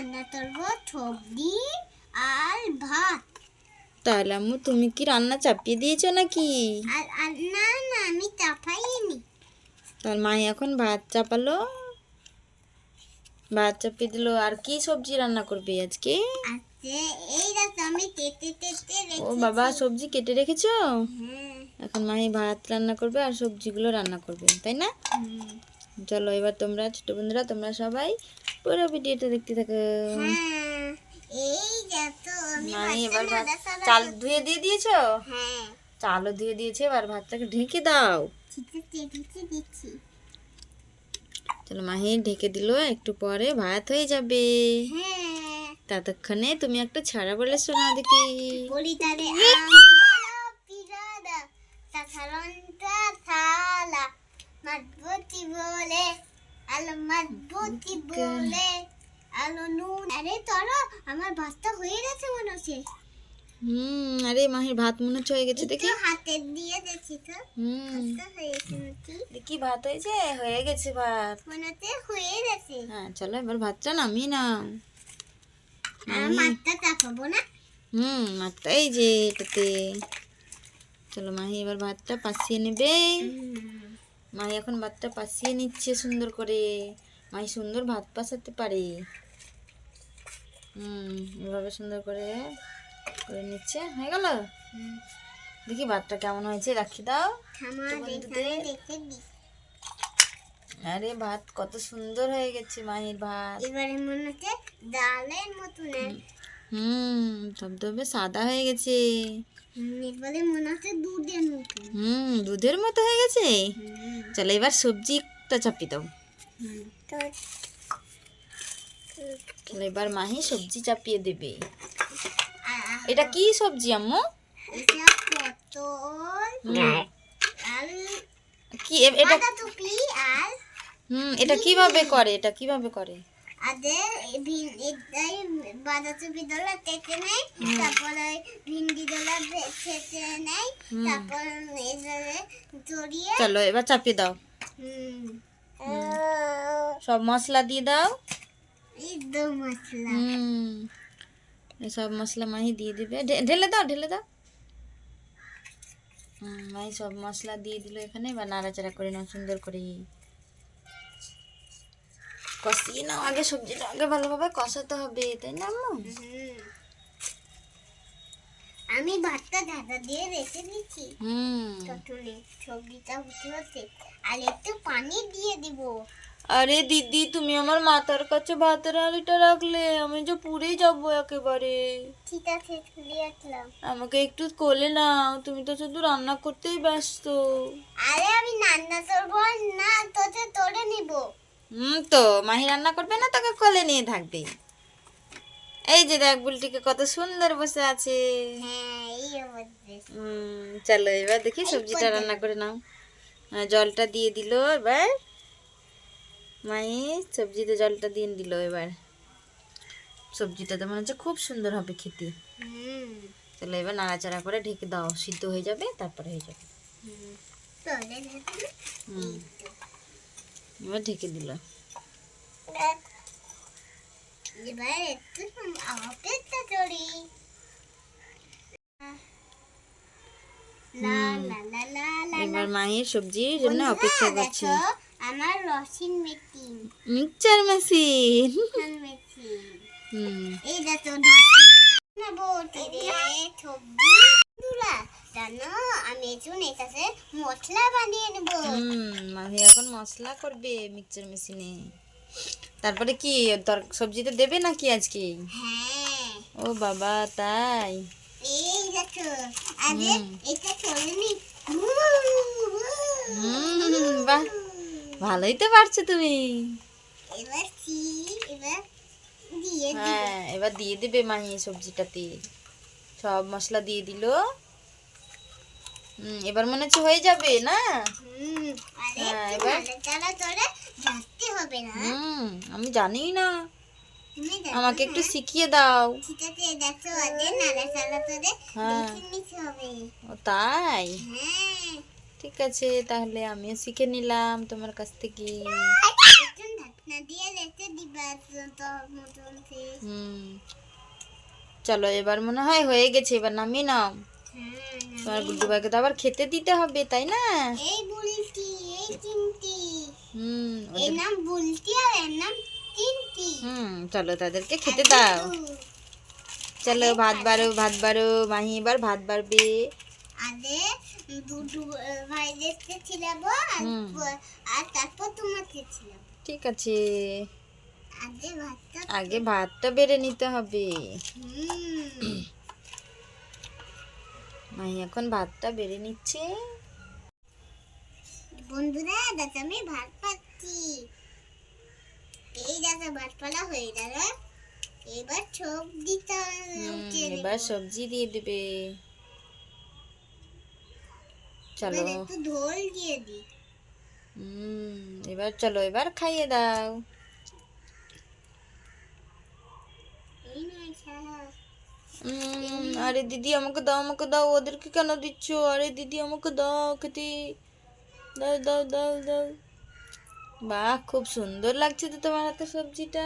রান্না করবো সবজি আর ভাত। তাহলে আম্মু তুমি কি রান্না চাপিয়ে দিয়েছো নাকি? আর না না, আমি চাপাইনি। তার মাই এখন ভাত চাপালো, ভাত চাপিয়ে দিল। আর কি সবজি রান্না করবে আজকে? আজকে এই দেখো আমি কেটে ও রেখেছি। বাবা, সবজি কেটে রেখেছো? হ্যাঁ। এখন মাই ভাত রান্না করবে আর সবজিগুলো রান্না করবে, তাই না? চলো এবার তোমরা ছোট বন্ধুরা, তোমরা সবাই পুরো ভিডিওটা দেখতে থাকো। হ্যাঁ, এই দেখো আমি মাই এবার ভাত নাড়াচাড়া চাল ধুয়ে দিয়ে দিয়েছো? হ্যাঁ, চালও ধুয়ে দিয়েছে, এবার ভাতটাকে ঢেকে দাও। ঠিক আছে দিচ্ছি। চলো মাহি ঢেকে দিল, একটু পরে ভাত হয়ে যাবে। হ্যাঁ, ততক্ষণে তুমি একটা ছড়া বলে শোনাও দেখি। বলি তারে আমি বড় পিরাদা সাধারণটা থালা মজবুতি বলে আলো মজবুতি বলে আলো নুন। আরে তোরা আমার ভাতটা হয়ে গেছে মনে হচ্ছে। আরে মাহির ভাত মনে হচ্ছে হয়ে গেছে, দেখি। একটু হাতে দিয়ে দেখছি তো। ভাতটা হয়েছে নাকি? দেখি ভাত হয়েছে, হয়ে গেছে ভাত। মনে হচ্ছে হয়ে গেছে। হ্যাঁ চলো এবার ভাতটা নামিয়ে নাও। আর মাছটা চাপাবো না? মাঠটা এই যে এটাতে। চলো মাহি এবার ভাতটা পাশিয়ে নেবে। মাহি এখন ভাতটা পাশিয়ে নিচ্ছে সুন্দর করে। মাহি সুন্দর ভাত পাসাতে পারে। এভাবে সুন্দর করে করে নিচ্ছে, হয়ে গেল। দেখি ভাতটা কেমন হয়েছে, রাখি দাও। দেখে দি। আরে ভাত কত সুন্দর হয়ে গেছে মাহির ভাত। এবারে মনে হচ্ছে ডালের মতন। ধবধবে সাদা হয়ে গেছে। এবারে মনে হচ্ছে দুধের মতন। দুধের মতো হয়ে গেছে। চলো এবার সবজিটা চাপিয়ে দাও। চলো এবার মাহি সবজি চাপিয়ে দেবে। এটা কি সবজি আম্মু? এটা পটল আর কি এটা? বাঁধাকপি আর এটা কিভাবে করে? এটা কিভাবে করে? আদের এটাই বাঁধাকপি দলা কেটে নেয়, তারপরে ভিন্ডি দলা ছেঁচে নেয়, তারপর এবারে জড়িয়ে। চলো এবার চাপিয়ে দাও। সব মশলা দিয়ে দাও। এই দো মশলা। সব মশলা মাহি দিয়ে দিবে। ঢেলে দাও, ঢেলে দাও। মাহি সব মশলা দিয়ে দিল এখানে। এবার নাড়াচাড়া করে নাও সুন্দর করে। কষিয়ে নাও আগে, সবজিটা আগে ভালোভাবে কষাতে হবে, তাই না আম্মু? আমি ভাতটা ঢাকা দিয়ে রেখে দিচ্ছি। ততক্ষণে সবজিটা হতে আর একটু পানি দিয়ে দিব। আরে দিদি, তুমি আমার মাথার কাছে ভাতের হাঁড়িটা রাখলে, আমি যে পুড়ে যাবো একেবারে। ঠিক আছে, তুলে রাখলাম। আমাকে একটু কোলে নাও, তুমি তো শুধু রান্না করতেই ব্যস্ত। আরে আমি রান্না করবো না, তোকে তোলে নিব। তো মাহি রান্না করবে না, তাকে কোলে নিয়ে থাকবে। এই যে দেখ বুলটিকে কত সুন্দর বসে আছে। হ্যাঁ, এই অবস্থা। চলো এবার দেখি সবজিটা রান্না করে নাও। জলটা দিয়ে দিল এবার মাহি, সবজিতে জলটা দিয়ে দিল। এবার সবজিটা তো মনে হচ্ছে খুব সুন্দর হবে খেতে। চলো এবার নাড়াচাড়া করে ঢেকে দাও, সিদ্ধ হয়ে যাবে, তারপরে হয়ে যাবে। এবার ঢেকে দিল। এবার একটু অপেক্ষা করি। এবার মায়ের সবজির জন্য অপেক্ষা করছে। আমার রসিন মেশিন, মিক্সচার মেশিন। এই দেখো আমি এটাতে মশলা বানিয়ে নেব। মাহি এখন মশলা করবে মিক্সচার মেশিনে। তারপরে কি সবজিতে দেবে নাকি আজকে? হ্যাঁ। ও বাবা, তাই? এই দেখো আগে এটা করে নি। বাহ, ভালোই তো পারছো তুমি। এবার দিয়ে দিব। হ্যাঁ, এবার দিয়ে দেবে মাহি সবজিটাতে। সব মশলা দিয়ে দিল। এবার মনে হচ্ছে হয়ে যাবে না? এবার হবে না। আমি জানি না, আমাকে একটু শিখিয়ে দাও। ঠিক আছে, দেখো আগে নাড়াচাড়া করে দেখে নিতে হবে। ও তাই? হ্যাঁ, ঠিক আছে, তাহলে আমিও শিখে নিলাম তোমার কাছ থেকে। একটু ঢাকনা দিয়ে রেখে দিবা। তো মতন থেকে চলো এবার মনে হয় হয়ে গেছে, এবার নামিয়ে নাও। হ্যাঁ তোমার গুড্ডু ভাইকে তো আবার খেতে দিতে হবে, তাই না? এই বুলটি, এই চিমটি, এই ওদের নাম বুলটি আর এর নাম চিমটি। চলো তাদেরকে খেতে দাও। চলো ভাত বাড়ো, ভাত বাড়ো, মাহি এবার ভাত বাড়বে। আগে দুটো ভাই দেখতে ছিলাম আর তারপর তোমাকে ছিলাম। ঠিক আছে, আগে আগে ভাতটা বেড়ে নিতে হবে। মাহি এখন ভাতটা বেড়ে নিচ্ছে। বন্ধুরা দাদা আমি ভাত পাচ্ছি, এই দাদা ভাত পালা হয়ে গেল, এবার এবার সবজি দিয়ে দেবে। চলো একটু ঝোল দিয়ে দি। এবার চলো এবার খাইয়ে দাও। এই নয় ছাড়া আরে দিদি আমাকে দাও, আমাকে দাও, ওদেরকে কেন দিচ্ছ? আরে দিদি আমাকে দাও খেতে, দাও দাও দাও দাও। বাহ, খুব সুন্দর লাগছে তো তোমার হাতে সবজিটা।